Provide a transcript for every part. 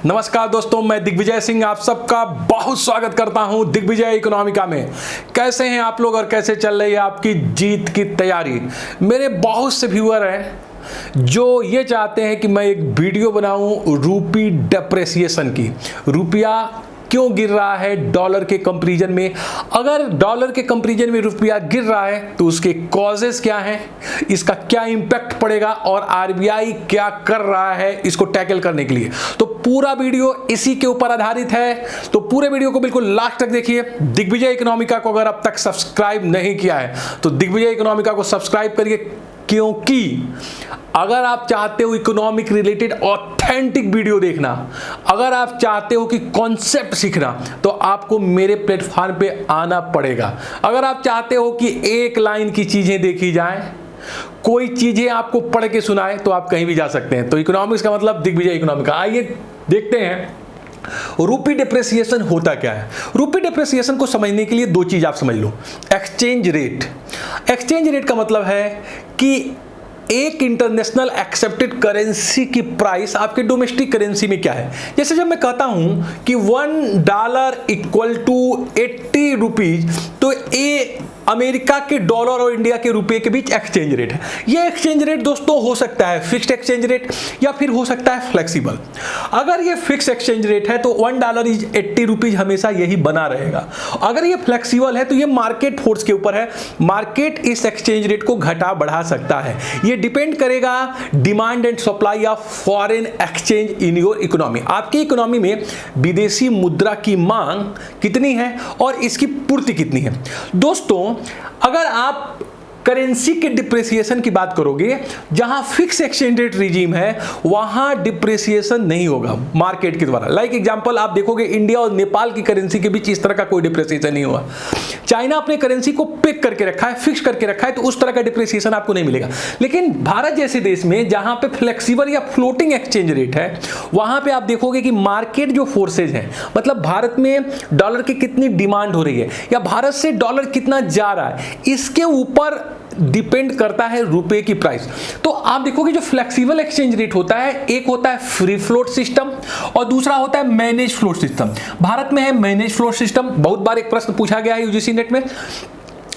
नमस्कार दोस्तों, मैं दिग्विजय सिंह आप सबका बहुत स्वागत करता हूं दिग्विजय इकोनॉमिका में। कैसे हैं आप लोग और कैसे चल रही है आपकी जीत की तैयारी। मेरे बहुत से व्यूअर हैं जो ये चाहते हैं कि मैं एक वीडियो बनाऊं रूपी डेप्रिसिएशन की। रुपया क्यों गिर रहा है डॉलर के कंपैरिजन में। अगर डॉलर के कंपैरिजन में रुपया गिर रहा है तो उसके कॉजेस क्या हैं, इसका क्या इंपैक्ट पड़ेगा और आरबीआई क्या कर रहा है इसको टैकल करने के लिए। तो पूरा वीडियो इसी के ऊपर आधारित है, तो पूरे वीडियो को बिल्कुल लास्ट तक देखिए। दिग्विजय इकोनॉमिका को अगर अब तक सब्सक्राइब नहीं किया है तो दिग्विजय इकोनॉमिका को सब्सक्राइब करिए, क्योंकि अगर आप चाहते हो इकोनॉमिक रिलेटेड ऑथेंटिक वीडियो देखना, अगर आप चाहते हो कि कॉन्सेप्ट सीखना, तो आपको मेरे प्लेटफॉर्म पे आना पड़ेगा। अगर आप चाहते हो कि एक लाइन की चीजें देखी जाएं, कोई चीजें आपको पढ़ के सुनाए, तो आप कहीं भी जा सकते हैं। तो इकोनॉमिक्स का मतलब दिग्विजय इकोनॉमिका। आइए देखते हैं रूपी डिप्रिसिएशन होता क्या है। रूपी डिप्रिसिएशन को समझने के लिए दो चीज आप समझ लो। Exchange rate. एक्सचेंज रेट का मतलब है कि एक इंटरनेशनल एक्सेप्टेड करेंसी की प्राइस आपके डोमेस्टिक करेंसी में क्या है। जैसे जब मैं कहता हूं कि $1 इक्वल टू 80 रुपीज, तो ये अमेरिका के डॉलर और इंडिया के रुपए के बीच एक्सचेंज रेट है। ये एक्सचेंज रेट दोस्तों हो सकता है फिक्स्ड एक्सचेंज रेट या फिर हो सकता है फ्लेक्सिबल। अगर ये फिक्स एक्सचेंज रेट है तो $1 इज 80 रुपीज हमेशा यही बना रहेगा। अगर ये फ्लेक्सिबल है तो ये मार्केट फोर्स के ऊपर है। मार्केट इस एक्सचेंज रेट को घटा बढ़ा सकता है। ये डिपेंड करेगा demand and supply of foreign exchange in your economy. आपकी इकोनॉमी में विदेशी मुद्रा की मांग कितनी है और इसकी पूर्ति कितनी है। दोस्तों, अगर आप करेंसी के डिप्रिसिएशन की बात करोगे, जहां फिक्स एक्सचेंज रेट रिजीम है वहां डिप्रिसिएशन नहीं होगा मार्केट के द्वारा। लाइक एग्जांपल आप देखोगे इंडिया और नेपाल की करेंसी के बीच इस तरह का कोई डिप्रिसिएशन नहीं हुआ। चाइना अपने करेंसी को पिक करके रखा है, फिक्स करके रखा है, तो उस तरह का डिप्रिसिएशन आपको नहीं मिलेगा। लेकिन भारत जैसे देश में जहां पे फ्लेक्सिबल या फ्लोटिंग एक्सचेंज रेट है, वहां पे आप देखोगे कि मार्केट जो फोर्सेज हैं, मतलब भारत में डॉलर की कितनी डिमांड हो रही है या भारत से डॉलर कितना जा रहा है, इसके ऊपर डिपेंड करता है रुपए की प्राइस। तो आप देखोगे जो फ्लेक्सिबल एक्सचेंज रेट होता है, एक होता है फ्री फ्लोट सिस्टम और दूसरा होता है मैनेज फ्लोट सिस्टम। भारत में है मैनेज फ्लोट सिस्टम। बहुत बार एक प्रश्न पूछा गया है यूजीसी नेट में।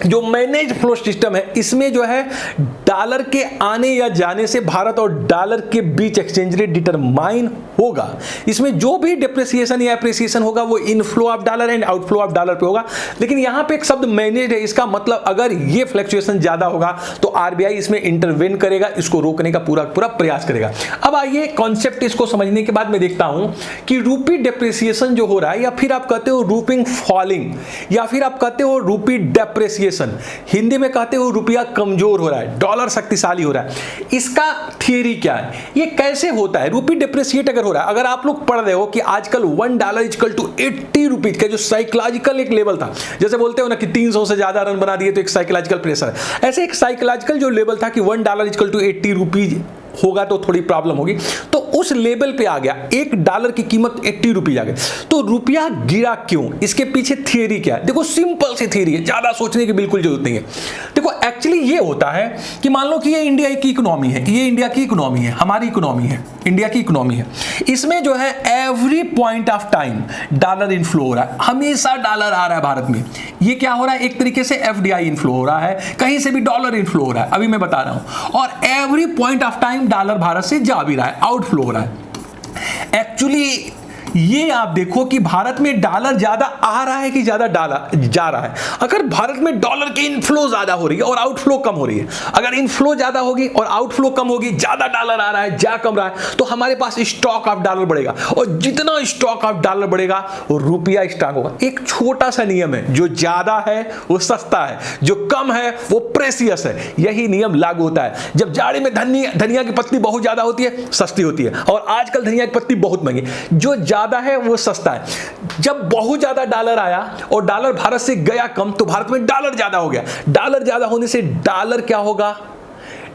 जो मैनेज फ्लो सिस्टम है, इसमें जो है डॉलर के आने या जाने से भारत और डॉलर के बीच एक्सचेंज रेट डिटरमाइन होगा। इसमें जो भी डिप्रिसिएशन या एप्रिसिएशन होगा वो inflow of dollar and outflow of dollar पे होगा। लेकिन यहां पे एक शब्द मैनेज है, इसका मतलब अगर ये फ्लक्चुएशन ज्यादा होगा तो आरबीआई इसमें इंटरवेन करेगा, इसको रोकने का पूरा प्रयास करेगा। अब आइए कॉन्सेप्ट इसको समझने के बाद मैं देखता हूं कि रूपी डिप्रिसिएशन जो हो रहा है, या फिर आप कहते हो रूपिंग फॉलिंग, या फिर आप कहते हो रूपी डेप्रिसिएशन, हिंदी में कहते हो रुपया कमजोर हो रहा है, डॉलर शक्तिशाली हो रहा है, इसका थियरी क्या है, ये कैसे होता है। रूपी डिप्रिसिएट अगर हो रहा है, अगर आप लोग पढ़ रहे हो कि आजकल $1 इक्वल टू 80 रुपीज का जो साइकोलॉजिकल एक लेवल था, जैसे बोलते हो ना कि 300 से ज्यादा रन बना दिए तो एक साइकोलॉजिकल प्रेशर है, ऐसे एक साइकोलॉजिकल जो लेवल था कि $1 इक्वल टू 80 रुपीज होगा तो थोड़ी प्रॉब्लम होगी, तो उस लेवल पे आ गया। $1 की कीमत 80 रुपीज आ गई, तो रुपया गिरा क्यों, इसके पीछे थियरी क्या है। देखो सिंपल सी थियरी है, ज्यादा सोचने की बिल्कुल जरूरत नहीं है। देखो एक्चुअली ये होता है कि मान लो कि ये इंडिया की इकोनॉमी है, ये इंडिया की इकोनॉमी है, हमारी इकोनॉमी है, इंडिया की इकोनॉमी है। इसमें जो है every point of time dollar inflow हो रहा है, हमेशा डॉलर आ रहा है भारत में। ये क्या हो रहा है, एक तरीके से एफडीआई इनफ्लो हो रहा है, कहीं से भी डॉलर इनफ्लो हो रहा है, अभी मैं बता रहा हूं। और every point of time dollar Bharat से जा भी रहा है, आउटफ्लो हो रहा है। एक्चुअली ये आप देखो कि भारत में डॉलर ज्यादा आ रहा है कि ज्यादा डॉलर जा रहा है। अगर भारत में डॉलर की इनफ्लो ज्यादा हो रही है और आउटफ्लो कम हो रही है, अगर इनफ्लो ज्यादा होगी और आउटफ्लो कम होगी, ज्यादा डॉलर आ रहा है जा कम रहा है, तो हमारे पास स्टॉक ऑफ डॉलर बढ़ेगा, और जितना स्टॉक ऑफ डॉलर बढ़ेगा वो रुपया स्ट्रांग होगा। एक छोटा सा नियम है, जो ज्यादा है वो सस्ता है, जो कम है वो प्रेसियस है। यही नियम लागू होता है। जब जाड़े में धनिया की पत्ती बहुत ज्यादा होती है, सस्ती होती है, और आजकल धनिया की पत्ती बहुत महंगी, जो ज्यादा है वो सस्ता है। जब बहुत ज्यादा डॉलर आया और डॉलर भारत से गया कम, तो भारत में डॉलर ज्यादा हो गया। डॉलर ज्यादा होने से डॉलर क्या होगा,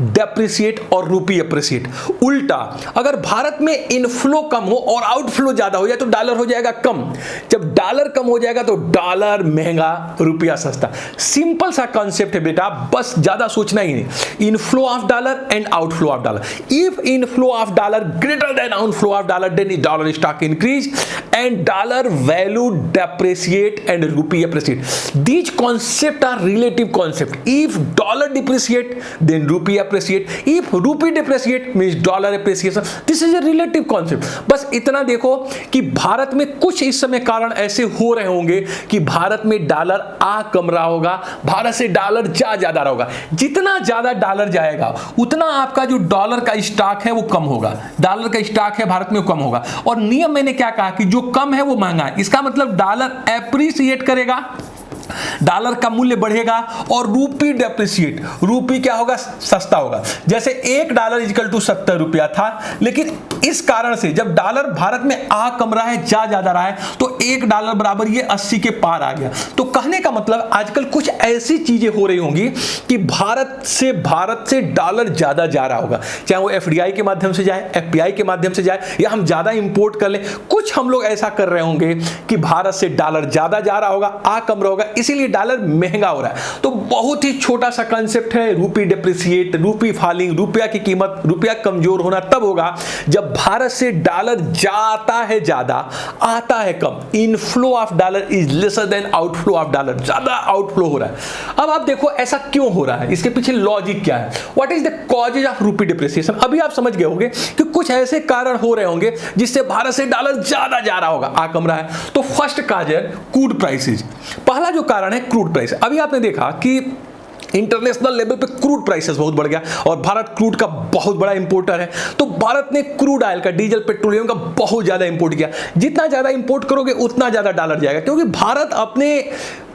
डेप्रिसिएट और रूपी अप्रिसिएट। उल्टा, अगर भारत में इनफ्लो कम हो और आउटफ्लो ज्यादा हो जाए तो डॉलर हो जाएगा कम। जब डॉलर कम हो जाएगा तो डॉलर महंगा, रुपया सस्ता। सिंपल सा कॉन्सेप्ट है बेटा, बस ज्यादा सोचना ही नहीं। Inflow of dollar and outflow of dollar. If inflow of dollar greater than outflow of dollar, then dollar stock increase and dollar value depreciate and rupee appreciate. These concepts are relative concept. If dollar depreciate, then rupee appreciate. If rupee depreciate, means dollar appreciation. This is a relative concept. बस इतना देखो कि भारत में कुछ इस समय कारण ऐसे हो रहे होंगे कि भारत में डॉलर आ कम रहा होगा, भारत से डॉलर जा ज्यादा रहा होगा। जितना ज्यादा डॉलर जाएगा उतना आपका जो डॉलर का स्टॉक है वो कम होगा। डॉलर का स्टॉक है भारत में कम होगा। और नियम मैंने क्या कहा कि जो कम है वो महंगा है। इसका मतलब डॉलर एप्रिसिएट करेगा, डॉलर का मूल्य बढ़ेगा, और रूपी डेप्रिसिएट, रूपी क्या होगा, सस्ता होगा। जैसे $1 इक्वल टू 70 रुपया था, लेकिन इस कारण से जब डॉलर भारत में आ कम रहा है, जा ज्यादा रहा है, तो $1 बराबर ये 80 के पार आ गया। तो कहने का मतलब आजकल कुछ ऐसी चीजें हो रही होंगी कि भारत से डॉलर ज्यादा जा रहा होगा, चाहे वो FDI के माध्यम से जाए, FPI के माध्यम से जाए, या हम ज्यादा इंपोर्ट कर लें। कुछ हम लोग ऐसा कर रहे होंगे कि भारत से डॉलर ज्यादा जा रहा होगा, आ कम रहा होगा, इसीलिए डॉलर महंगा हो रहा है। तो बहुत ही छोटा सा कंसेप्ट है, रूपी डेप्रिसिएट, रूपी फॉलिंग। रुपया की कीमत, रुपया कमजोर होना तब होगा जब भारत से डॉलर जाता है ज्यादा, आता है कम। Inflow of dollar is lesser than outflow of dollar. ज्यादा आउटफ्लो हो रहा है। अब आप देखो ऐसा क्यों हो रहा है, इसके पीछे लॉजिक क्या है, what is the causes of रूपी डिप्रिसिएशन। अभी आप समझ गए होंगे कि कुछ ऐसे कारण हो रहे होंगे जिससे भारत से डॉलर ज्यादा जा रहा होगा, आ कम रहा है। तो फर्स्ट काज है क्रूड प्राइसेस। पहला जो कारण है क्रूड प्राइस। अभी आपने देखा कि इंटरनेशनल लेवल पे क्रूड प्राइसेस बहुत बढ़ गया और भारत क्रूड का बहुत बड़ा इंपोर्टर है। तो भारत ने क्रूड ऑयल का, डीजल, पेट्रोलियम का बहुत ज्यादा इंपोर्ट किया। जितना ज्यादा इंपोर्ट करोगे उतना ज्यादा डॉलर जाएगा, क्योंकि भारत अपने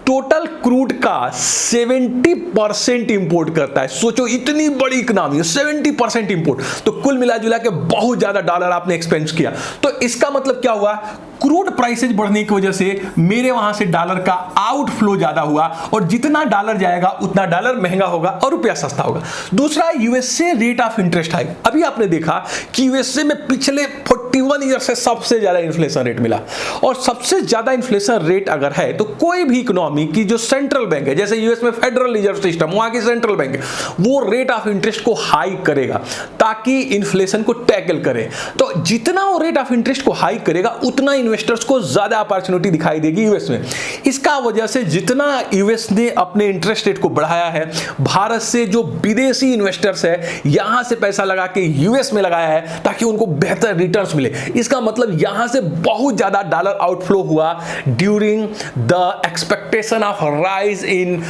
टोटल क्रूड का 70% इंपोर्ट करता है। सोचो इतनी बड़ी इकोनॉमी है, 70% इंपोर्ट, तो कुल मिला जुला के बहुत ज्यादा डॉलर आपने एक्सपेंस किया। तो इसका मतलब क्या हुआ, क्रूड प्राइसेज बढ़ने की वजह से मेरे वहां से डॉलर का आउटफ्लो ज्यादा हुआ, और जितना डॉलर जाएगा उतना डॉलर महंगा होगा और रुपया सस्ता होगा। दूसरा, USA rate of interest hike. अभी आपने देखा कि यूएसए में पिछले 41 ईयर से सबसे ज्यादा इन्फ्लेशन रेट मिला, और सबसे ज्यादा इन्फ्लेशन रेट अगर है तो कोई भी इकोनॉमी की जो सेंट्रल बैंक है, जैसे यूएस में फेडरल रिजर्व सिस्टम, वहां की सेंट्रल बैंक है, वो रेट ऑफ इंटरेस्ट को हाई करेगा ताकि इन्फ्लेशन को टैकल करे। तो जितना वो रेट ऑफ इंटरेस्ट को हाई करेगा उतना इन्वेस्टर्स को ज्यादा अपॉर्चुनिटी दिखाई देगी यूएस में। इसका वजह से जितना यूएस ने अपने इंटरेस्ट रेट को बढ़ाया है, भारत से जो विदेशी इन्वेस्टर्स है यहां से पैसा लगा के यूएस में लगाया है ताकि उनको बेहतर रिटर्न्स मिले। इसका मतलब यहां से बहुत ज्यादा डॉलर आउटफ्लो हुआ during the expectation of a rise in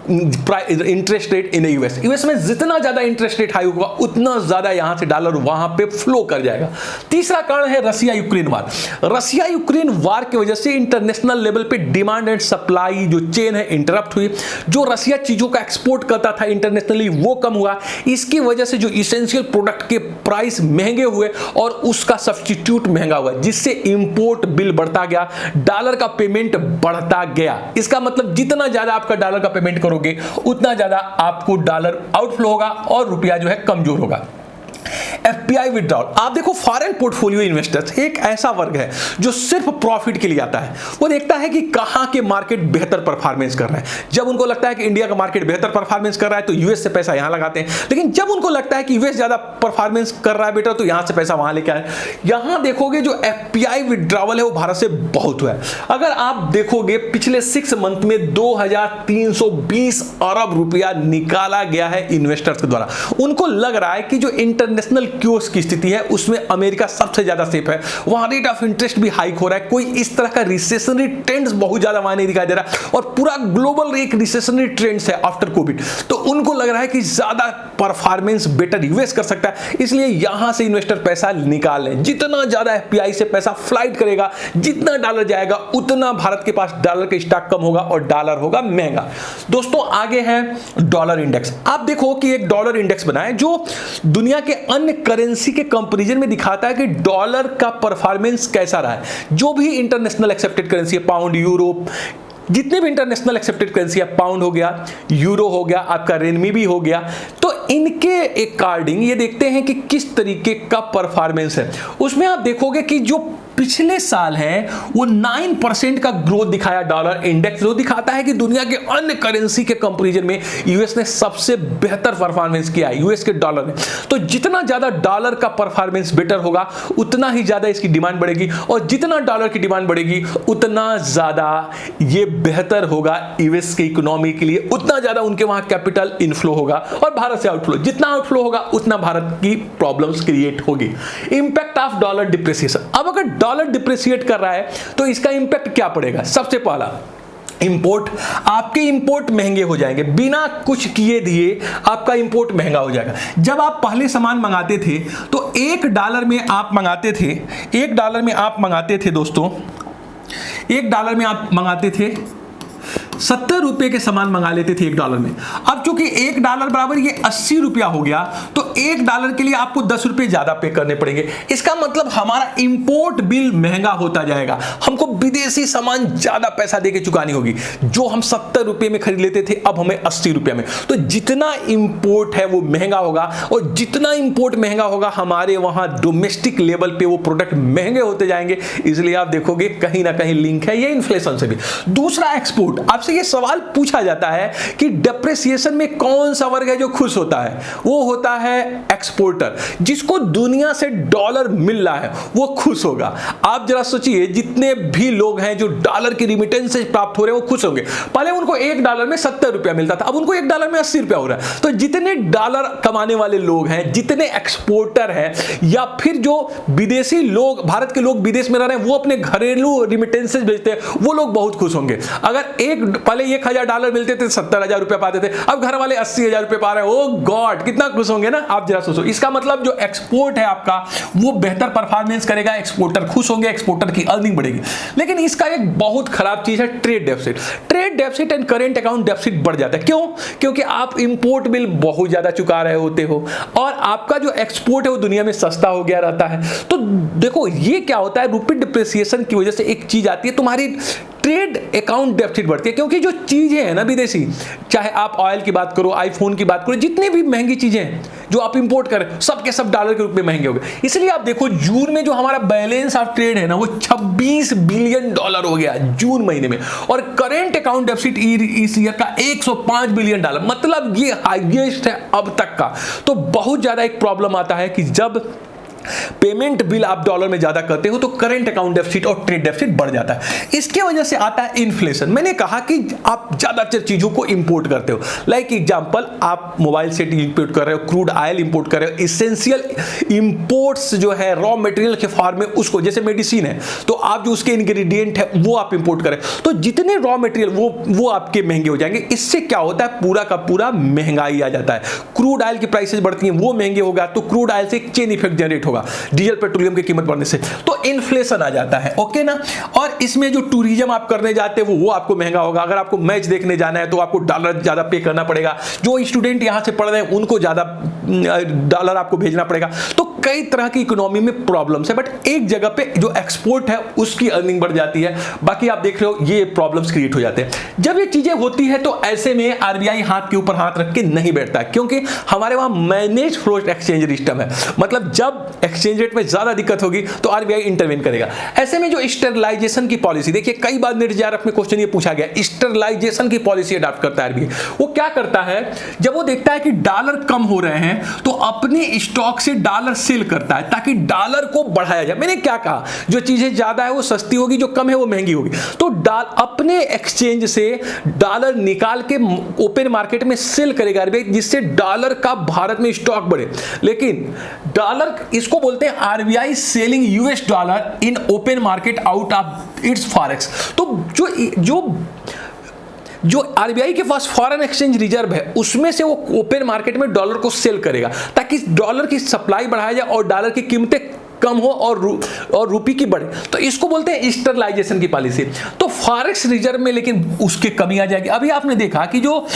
interest rate in US. US में जितना ज्यादा इंटरेस्ट रेट हाई होगा उतना ज्यादा यहां से डॉलर वहां पे फ्लो कर जाएगा। तीसरा कारण है रसिया यूक्रेन वार। रसिया यूक्रेन वार की वजह से इंटरनेशनल लेवल पे डिमांड एंड सप्लाई जो चेन है इंटरप्ट हुई। जो रसिया चीजों का एक्सपोर्ट करता था इंटरनेशनली वो कम हुआ। इसकी वजह से जो इसेंशियल प्रोडक्ट के प्राइस महंगे हुए और उसका सब्स्टिट्यूट महंगा हुआ, जिससे इंपोर्ट बिल बढ़ता गया, डॉलर का पेमेंट बढ़ता गया। इसका मतलब जितना ज्यादा आपका डॉलर का पेमेंट करोगे उतना ज्यादा आपको डॉलर आउटफ्लो होगा और रुपया जो है कमजोर होगा। FPI withdrawal. आप देखो फॉरेन पोर्टफोलियो इन्वेस्टर्स एक ऐसा वर्ग है जो सिर्फ प्रॉफिट के लिए आता है। वो देखता है कि कहां के मार्केट बेहतर परफॉर्मेंस कर रहे हैं। जब उनको लगता है कि इंडिया का मार्केट बेहतर परफॉर्मेंस कर रहा है तो यूएस से पैसा यहां लगाते हैं, लेकिन जब उनको लगता है कि यूएस ज्यादा परफॉर्मेंस कर रहा है बेटर तो यहां से पैसा वहां लेके आए। यहां देखोगे जो एफपीआई विड्रॉवल है वो भारत से बहुत हुआ है। अगर आप देखोगे पिछले 6 मंथ में 2320 अरब रुपया निकाला गया है इन्वेस्टर्स के द्वारा। उनको लग रहा है कि जो इंटरनेशनल क्योस की स्थिति है उसमें अमेरिका सबसे ज्यादा सेफ है, वहां रेट ऑफ इंटरेस्ट भी हाइक हो रहा है, कोई इस तरह का रिसेशनरी ट्रेंड्स बहुत ज्यादा वहां नहीं दिखाई दे रहा और पूरा ग्लोबल एक रिसेशनरी ट्रेंड्स है आफ्टर कोविड। तो उनको लग रहा है कि ज्यादा परफॉर्मेंस बेटर यूएस कर सकता है, इसलिए यहां से इन्वेस्टर पैसा निकाल लें। जितना ज्यादा एफपीआई से पैसा फ्लाइट करेगा, जितना डॉलर जाएगा उतना भारत के पास डॉलर का स्टॉक कम होगा और डॉलर होगा महंगा। दोस्तों आगे है डॉलर इंडेक्स। आप देखो कि एक डॉलर इंडेक्स बना है जो दुनिया के अन्य करेंसी के कंपैरिजन में दिखाता है कि डॉलर का परफॉर्मेंस कैसा रहा है। जो भी इंटरनेशनल एक्सेप्टेड करेंसी है, पाउंड, यूरो, जितने भी इंटरनेशनल एक्सेप्टेड करेंसी है, पाउंड हो गया, यूरो हो गया, आपका रेनमी हो गया, तो इनके अकॉर्डिंग ये देखते हैं कि किस तरीके का परफॉर्मेंस है। उसमें आप देखोगे कि जो पिछले साल है वो 9% का ग्रोथ दिखाया डॉलर इंडेक्स, जो दिखाता है कि दुनिया के अन्य करेंसी के कंपैरिजन में यूएस ने सबसे बेहतर परफॉर्मेंस किया है, यूएस के डॉलर में। तो जितना ज्यादा डॉलर का परफॉर्मेंस बेटर होगा उतना ही ज्यादा इसकी डिमांड बढ़ेगी, और जितना डॉलर की डिमांड बढ़ेगी उतना ज्यादा ये बेहतर होगा यूएस की इकोनॉमी के लिए, उतना ज्यादा उनके वहां कैपिटल इनफ्लो होगा और भारत से आउटफ्लो, जितना आउटफ्लो होगा उतना भारत की प्रॉब्लम्स क्रिएट होगी। इंपैक्ट ऑफ डॉलर डिप्रिसिएशन, अब अगर डॉलर डिप्रिसिएट कर रहा है तो इसका इंपैक्ट क्या पड़ेगा? सबसे पहला इंपोर्ट, आपके इंपोर्ट महंगे हो जाएंगे, बिना कुछ किए दिए आपका इंपोर्ट महंगा हो जाएगा। जब आप पहले सामान मंगाते थे तो $1 में आप मंगाते थे, $1 थे दोस्तों, $1 में आप मंगाते थे, 70 रुपए के सामान मंगा लेते थे $1 में। अब चूंकि $1 बराबर ये 80 रुपया हो गया तो $1 के लिए आपको 10 रुपए ज्यादा पे करने पड़ेंगे। इसका मतलब हमारा इंपोर्ट बिल महंगा होता जाएगा, हमको विदेशी सामान ज्यादा पैसा देके चुकानी होगी। जो हम 70 रुपए में खरीद लेते थे अब हमें 80 रुपये में। तो जितना इंपोर्ट है वो महंगा होगा, और जितना इंपोर्ट महंगा होगा हमारे वहां डोमेस्टिक लेवल पे वो प्रोडक्ट महंगे होते जाएंगे। इसलिए आप देखोगे कहीं ना कहीं लिंक है ये इन्फ्लेशन से भी। दूसरा एक्सपोर्ट, आपसे ये सवाल पूछा जाता है कि डिप्रिसिएशन में कौन सा वर्ग है जो खुश होता है? वो होता है एक्सपोर्टर, जिसको दुनिया से डॉलर मिल रहा है वो खुश होगा। आप जरा सोचिए, जितने भी लोग हैं जो डॉलर की रिमिटेंस से प्राप्त हो रहे हैं वो खुश होंगे। पहले उनको $1 में 70 रुपया मिलता था, अब उनको $1 में 80 रुपया हो रहा है। तो जितने डॉलर कमाने वाले लोग हैं, जितने एक्सपोर्टर हैं, या फिर जो विदेशी लोग, भारत के लोग विदेश में रह रहे हैं, वो अपने घरेलू रिमिटेंसेस भेजते हैं, वो लोग बहुत खुश होंगे। अगर पहले $1,000 मिलते थे 70,000 रुपए पाते थे, अब घर वाले 80,000 रुपए पा रहे हैं, ओ गॉड कितना खुश होंगे ना। आप जरा सोचो, इसका मतलब जो एक्सपोर्ट है आपका वो बेहतर परफॉर्मेंस करेगा, एक्सपोर्टर खुश होंगे, एक्सपोर्टर की अर्निंग बढ़ेगी। लेकिन इसका एक बहुत खराब चीज है trade deficit. Trade deficit and current account deficit बढ़ जाता है। क्यों? क्योंकि आप इंपोर्ट बिल बहुत ज्यादा चुका रहे होते हो और आपका जो एक्सपोर्ट है वो दुनिया में सस्ता हो गया रहता है। तो देखो ये क्या होता है, रूपी डिप्रिसिएशन की वजह से एक चीज आती है, तुम्हारी ट्रेड अकाउंट डेफिसिट बढ़ती है। क्योंकि जो चीजें हैं ना विदेशी, चाहे आप ऑयल की बात करो, आईफोन की बात करो, जितनी भी महंगी चीजें हैं जो आप इंपोर्ट करें, सब के सब डॉलर के रूप में महंगे हो गए। इसलिए आप देखो जून में जो हमारा बैलेंस ऑफ ट्रेड है ना वो $26 बिलियन हो गया जून महीने में, और करेंट अकाउंट डेफिसिट इस ईयर का $105 बिलियन, मतलब ये हाईएस्ट है अब तक का। तो बहुत ज्यादा एक प्रॉब्लम आता है कि जब पेमेंट बिल आप डॉलर में ज्यादा करते हो तो करंट अकाउंट डेफिसिट और ट्रेड डेफिसिट बढ़ जाता है। इसके वजह से आता है इन्फ्लेशन। मैंने कहा कि आप ज्यादातर चीजों को इंपोर्ट करते हो, लाइक एग्जांपल आप मोबाइल सेट इंपोर्ट कर रहे हो, क्रूड ऑयल इंपोर्ट कर रहे हो, इसेंशियल इंपोर्ट्स जो है रॉ मटेरियल के फॉर्म में, उसको जैसे मेडिसिन है तो आप जो उसके इंग्रेडिएंट है वो आप इंपोर्ट करें, तो जितने रॉ मटेरियल वो आपके महंगे हो जाएंगे। इससे क्या होता है, पूरा का पूरा महंगाई आ जाता है। क्रूड ऑयल की प्राइसेस बढ़ती हैं, वो महंगे होगा तो क्रूड ऑयल से एक चेन इफेक्ट जनरेट होगा, डीजल पेट्रोलियम की कीमत बढ़ने से, तो इन्फ्लेशन आ जाता है। ओके ना। और इसमें जो टूरिज्म आप करने जाते हो वो आपको महंगा होगा। अगर आपको मैच देखने जाना है तो आपको डॉलर ज्यादा पे करना पड़ेगा, जो स्टूडेंट यहां से पढ़ रहे हैं उनको ज्यादा डॉलर आपको भेजना पड़ेगा। तो कई तरह की इकोनॉमी में प्रॉब्लम्स है, बट एक जगह पे जो एक्सपोर्ट है उसकी अर्निंग बढ़ जाती है, बाकी आप देख रहे हो ये प्रॉब्लम्स क्रिएट हो जाते हैं। जब ये चीजें होती है तो ऐसे में आरबीआई हाथ के ऊपर हाथ रख के नहीं बैठता है, क्योंकि हमारे वहां मैनेज फ्लोट एक्सचेंज सिस्टम है। मतलब जब एक्सचेंज रेट में ज्यादा दिक्कत होगी तो आरबीआई इंटरवेन करेगा। ऐसे में जो स्टेरलाइजेशन की पॉलिसी, देखिए कई बार नेट जेआरएफ में क्वेश्चन ये पूछा गया, स्टेरलाइजेशन की पॉलिसी अडॉप्ट करता है आरबीआई। वो क्या करता है, जब वो देखता है कि डॉलर कम हो रहे हैं तो अपने स्टॉक से डॉलर सेल करता है ताकि डॉलर को बढ़ाया जाए। मैंने क्या कहा, जो चीजें ज्यादा है वो सस्ती होगी, जो कम है वो महंगी होगी। तो अपने एक्सचेंज से डॉलर निकाल के ओपन मार्केट में सेल करेगा आरबीआई, जिससे डॉलर का भारत में स्टॉक बढ़े। लेकिन डॉलर, इसको बोलते हैं RBI selling US dollar in open market out of its forex. तो जो आरबीआई के पास फॉरेन एक्सचेंज रिजर्व है उसमें से वो ओपन मार्केट में डॉलर को सेल करेगा ताकि डॉलर की सप्लाई बढ़ाया जाए और डॉलर की कीमतें कम हो और रुपये की बढ़े, तो इसको बोलते हैं स्टेबलाइजेशन की पॉलिसी। तो फॉरेक्स रिजर्व में लेकिन उसकी कमी आ जाएगी। अभी आपने देखा कि जो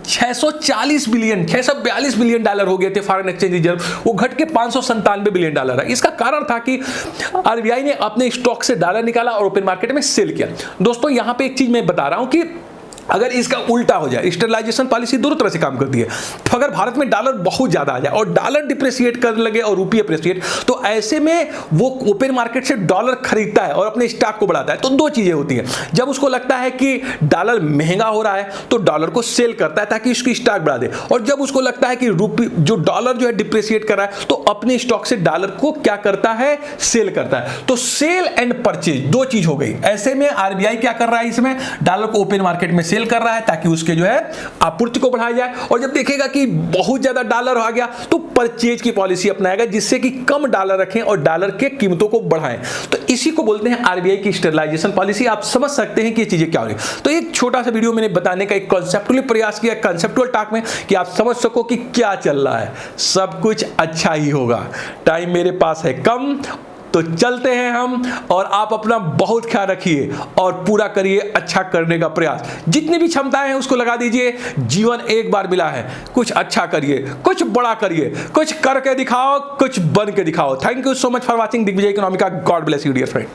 642 बिलियन डॉलर हो गए थे फॉरेन एक्सचेंज रिजर्व, वो घट के 597 बिलियन डॉलर है। इसका कारण था कि आरबीआई ने अपने स्टॉक से डॉलर निकाला और ओपन मार्केट में सेल किया। दोस्तों यहां पे एक चीज मैं बता रहा हूं कि अगर इसका उल्टा हो जाए, स्टेबलाइजेशन पॉलिसी दोनों तरह से काम करती है। तो अगर भारत में डॉलर बहुत ज्यादा आ जाए और डॉलर डिप्रिशिएट करने लगे और रुपये अप्रिशिएट, तो ऐसे में वो ओपन मार्केट से डॉलर खरीदता है और अपने स्टॉक को बढ़ाता है। तो दो चीजें होती हैं, जब उसको लगता है कि डॉलर महंगा हो रहा है तो डॉलर को सेल करता है ताकि उसकी स्टॉक बढ़ा दे, और जब उसको लगता है कि जो डॉलर जो है डिप्रिशिएट कर रहा है तो अपने स्टॉक से डॉलर को क्या करता है, सेल करता है। तो सेल एंड परचेज दो चीज हो गई। ऐसे में आरबीआई क्या कर रहा है, इसमें डॉलर को ओपन मार्केट में सेल कर रहा है ताकि उसके जो है आपूर्ति को बढ़ाया जाए, और जब देखेगा कि बहुत ज्यादा डॉलर आ गया तो परचेज की पॉलिसी अपनाएगा जिससे कि कम डॉलर रखें और डॉलर के कीमतों को बढ़ाएं। तो इसी को बोलते हैं आरबीआई की स्टेबलाइजेशन पॉलिसी। आप समझ सकते हैं कि ये चीजें क्या हो रही है। तो एक छोटा सा वीडियो मैंने बताने का एक कॉन्सेप्चुअल प्रयास किया, कॉन्सेप्चुअल टॉक में, कि आप समझ सको कि क्या चल रहा है। सब कुछ अच्छा ही होगा। टाइम मेरे पास है कम, तो चलते हैं हम, और आप अपना बहुत ख्याल रखिए और पूरा करिए अच्छा करने का प्रयास। जितनी भी क्षमताएं हैं उसको लगा दीजिए। जीवन एक बार मिला है, कुछ अच्छा करिए, कुछ बड़ा करिए, कुछ करके दिखाओ, कुछ बन के दिखाओ। Thank you so much for watching Digvijay Economica. God bless you dear friend.